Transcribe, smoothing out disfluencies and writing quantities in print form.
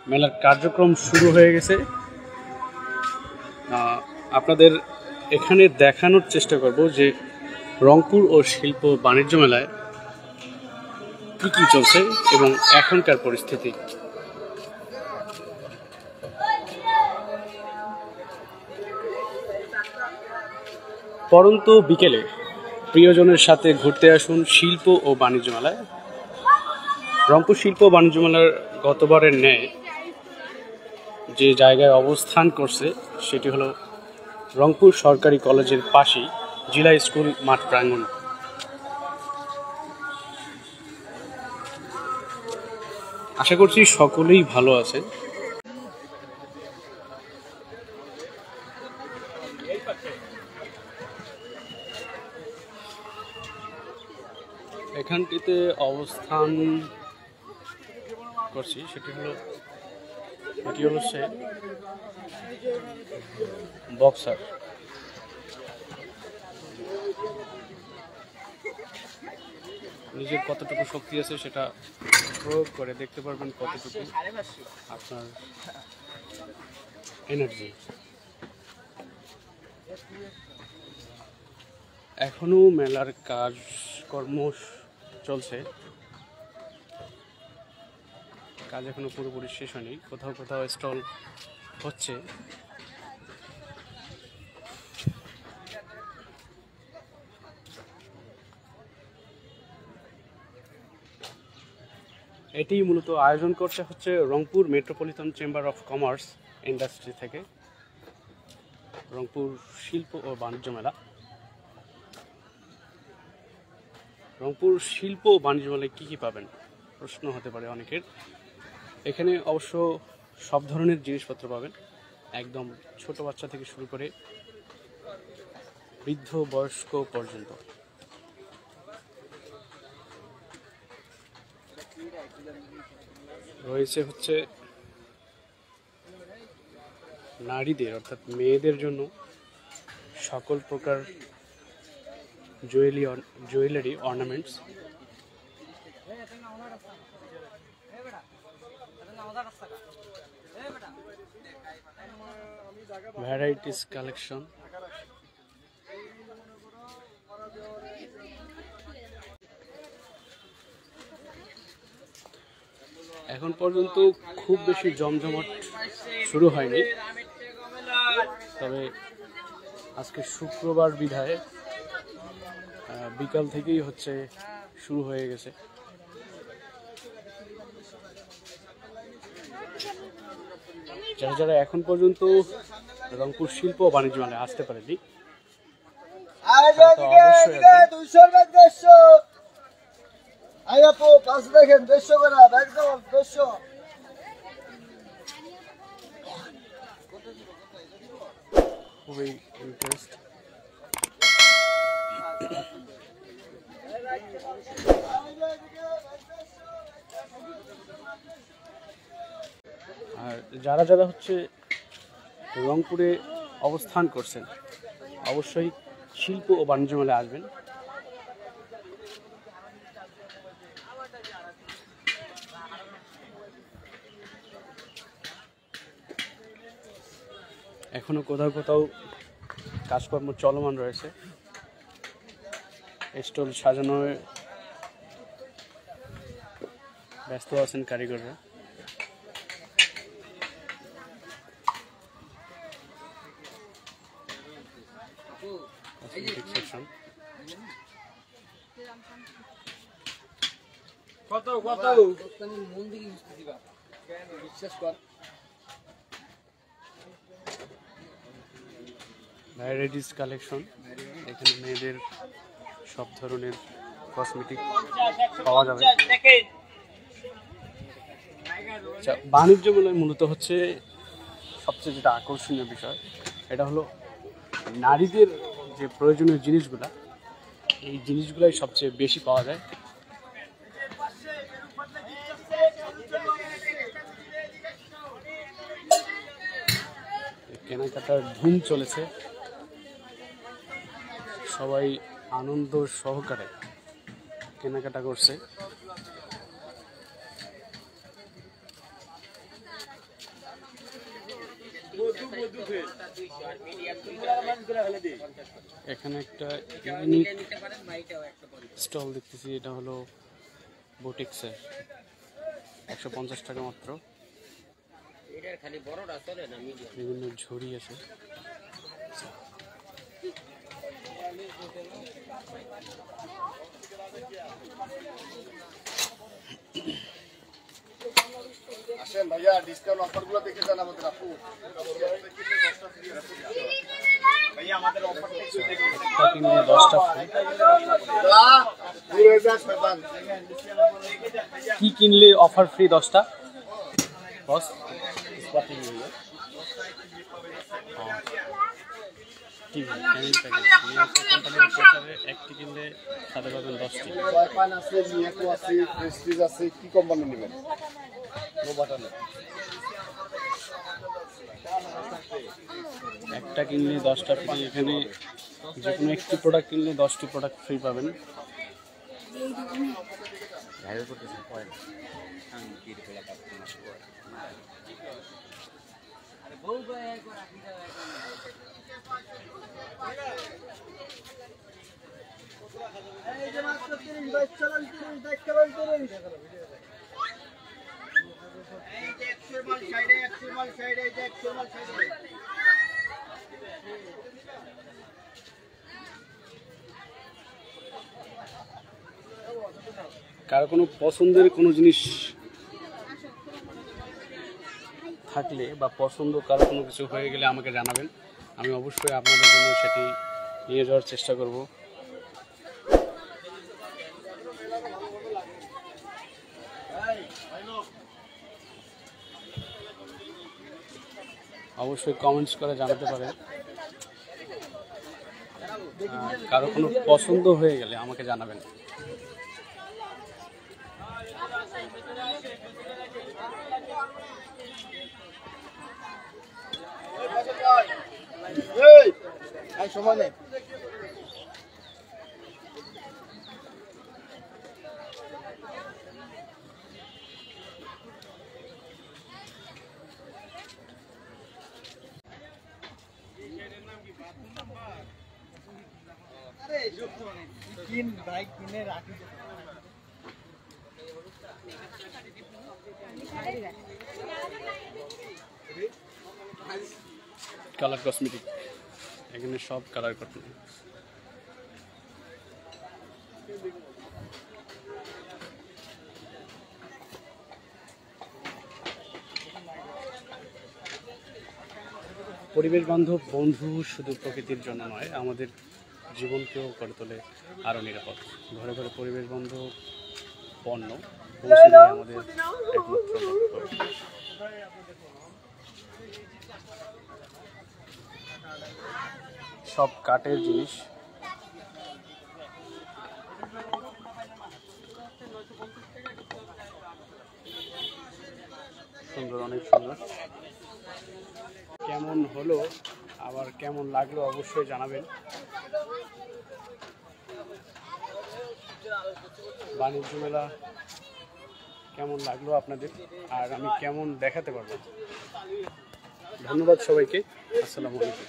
মেলার কার্যক্রম শুরু হয়ে গেছে। আপনাদের এখানে দেখানোর চেষ্টা করব যে রংপুর ও শিল্প বাণিজ্য মেলায় কী কী চলছে এবং এখনকার পরিস্থিতি। পরন্ত বিকেলে প্রিয়জনের সাথে ঘুরতে আসুন শিল্প ও বাণিজ্য মেলায়। রংপুর শিল্প ও বাণিজ্য মেলার গতবারের ন্যায় যে জায়গায় অবস্থান করছে সেটি হলো রংপুর সরকারি কলেজের পাশেই জিলা স্কুল মাঠ প্রাঙ্গণ। আশা করছি সকলেই ভালো আছে। এখানটিতে অবস্থান করছি এটি হলো সে বক্সার। নিজের কতটুকু শক্তি আছে সেটা প্রয়োগ করে দেখতে পারবেন কতটুকু আপনার এনার্জি। এখনো মেলার কাজকর্ম চলছে, কাজ এখনো পুরোপুরি শেষ হয়নি, কোথাও কোথাও স্টল হচ্ছে। এটি মূলত আয়োজন করছে হচ্ছে Rangpur metropolitan chamber of commerce industry থেকে রংপুর শিল্প ও বাণিজ্য মেলা। রংপুর শিল্প ও বাণিজ্য মেলায় কী কী পাবেন প্রশ্ন হতে পারে অনেকের। এখানে অবশ্য সব ধরনের জিনিসপত্র পাবেন, একদম ছোট বাচ্চা থেকে শুরু করে বৃদ্ধ বয়স্ক পর্যন্ত। রয়েছে হচ্ছে নারীদের অর্থাৎ মেয়েদের জন্য সকল প্রকার জুয়েলারি অর্নামেন্টস, ভ্যারাইটিস কালেকশন। এখন পর্যন্ত খুব বেশি জমজমাট শুরু হয়নি, তবে আজকে শুক্রবার বিধায় বিকাল থেকেই হচ্ছে শুরু হয়ে গেছে। যারা যারা এখন পর্যন্ত রংপুর শিল্প ও বাণিজ্য মেলায় আসতে পারেনি খুবই ইন্টারেস্ট। আর যারা যারা হচ্ছে রংপুরে অবস্থান করছেন অবশ্যই শিল্প ও বাণিজ্য মেলায় আসবেন। এখনো কোথাও কোথাও কাজকর্ম চলমান রয়েছে, স্টল সাজানো ব্যস্ত আছেন কারিগররা। ভ্যারাইটিস কালেকশন, এখানে মেয়েদের সব ধরনের কসমেটিক পাওয়া যাবে। বাণিজ্য মেলায় মূলত হচ্ছে সবচেয়ে যেটা আকর্ষণীয় বিষয় এটা হলো নারীদের যে প্রয়োজনীয় জিনিসগুলা, এই জিনিসগুলাই সবচেয়ে বেশি পাওয়া যায়। কেনাকাটার ধুম চলেছে, সবাই আনন্দ সহকারে কেনাকাটা করছে। এখানে একটা ইউনিক স্টল দেখতেছি, এটা হলো বুটিক্সের, 150 টাকা মাত্র। বিভিন্ন ঝুড়ি আছে। আসেন ভাইয়া, ডিসকাউন্ট অফারগুলো দেখে যান আমাদের আপু। ভাইয়া আমাদের অফারটা একটু দেখুন। কিনলে 10টা ফ্রি। কি কিনলে অফার ফ্রি 10টা? বস স্পটিং নিয়ে একটি কিনলে সাথে পাবেন 10টি। জয়পান আছে, মিয়াকো আছে, প্রেস্টিজ আছে, কি কোম্পানি নেবেন? একটা কিনলে 10টা ফ্রি। এখানে যে কোনো একটি প্রোডাক্ট কিনলে 10টি প্রোডাক্ট ফ্রি পাবেন। কারো কোনো পছন্দের কোনো জিনিস থাকলে বা পছন্দ কারো কোনো কিছু হয়ে গেলে আমাকে জানাবেন, আমি অবশ্যই আপনাদের জন্য সেটি নিয়ে যাওয়ার চেষ্টা করব। অবশ্যই কমেন্টস করে জানাতে পারেন। কারো কোনো পছন্দ হয়ে গেলে আমাকে জানাবেন। সময় নেই। কালার কসমেটিক, এখানে সব কালার করতে পরিবেশ বান্ধব বন্ধু শুধু প্রকৃতির জন্য নয়, আমাদের জীবনকেও করে তোলে আরও নিরাপদ। ঘরে ঘরে পরিবেশ বান্ধব পণ্য পৌঁছে দেয় আমাদের একমাত্র লক্ষ্য। সব কাঠের জিনিস, সুন্দর, অনেক সুন্দর। কেমন হলো আবার কেমন লাগলো অবশ্যই জানাবেন। বাণিজ্য মেলা কেমন লাগলো আপনাদের, আর আমি কেমন দেখাতে পারবো। ধন্যবাদ সবাইকে। আসসালামু আলাইকুম।